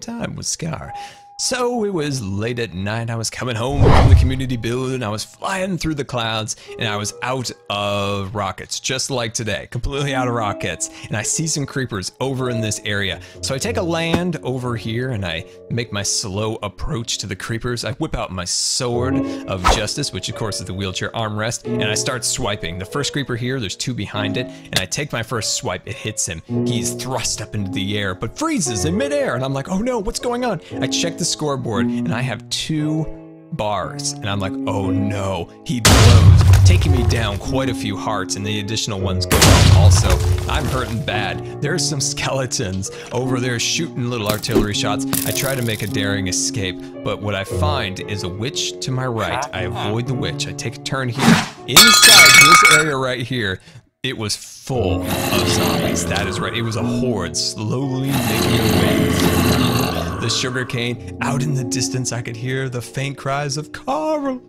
story time with Scar. So it was late at night, I was coming home from the community build, I was flying through the clouds, and I was out of rockets, just like today, completely out of rockets, and I see some creepers over in this area. So I take a land over here, and I make my slow approach to the creepers. I whip out my sword of justice, which of course is the wheelchair armrest, and I start swiping. The first creeper here, there's two behind it, and I take my first swipe, it hits him. He's thrust up into the air, but freezes in midair, and I'm like, oh no, what's going on? I check the scoreboard and I have 2 bars and I'm like, oh no, he blows, taking me down quite a few hearts, and the additional ones go up also. I'm hurting bad. There's some skeletons over there shooting little artillery shots. I try to make a daring escape, but what I find is a witch to my right. I avoid the witch. I take a turn here. Inside this area right here, it was full of zombies. That is right. It was a horde slowly making their way through the sugarcane. Out in the distance, I could hear the faint cries of Carl,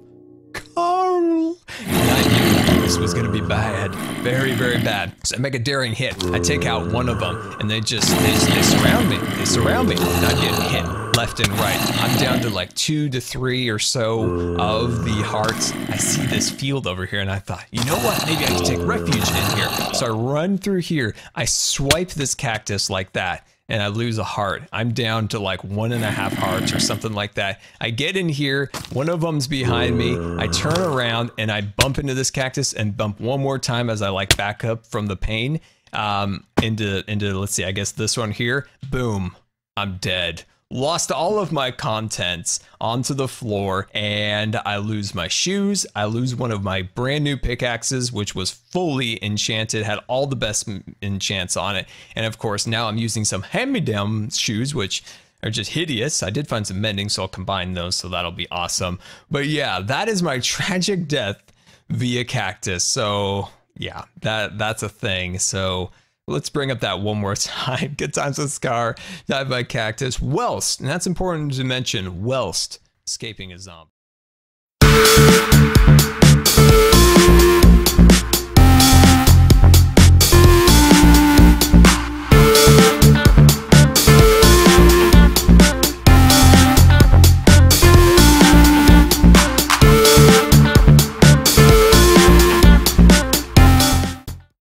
Carl. And I knew this was gonna be bad, very, very bad. So I make a daring hit. I take out one of them, and they surround me. They surround me, and I'm getting hit left and right. I'm down to like 2 to 3 or so of the hearts. I see this field over here, and I thought, you know what? Maybe I can take refuge in here. So I run through here. I swipe this cactus like that, and I lose a heart. I'm down to like 1.5 hearts or something like that. I get in here, one of them's behind me. I turn around and I bump into this cactus and bump one more time as I like back up from the pain into let's see, I guess this one here. Boom, I'm dead. Lost all of my contents onto the floor, and I lose my shoes. I lose one of my brand new pickaxes, which was fully enchanted, had all the best enchants on it. And of course, now I'm using some hand-me-down shoes, which are just hideous. I did find some mending, so I'll combine those, so that'll be awesome. But yeah, that is my tragic death via cactus. So yeah, that's a thing. So let's bring up that one more time. Good times with Scar, died by cactus, whilst, and that's important to mention, whilst escaping a zombie.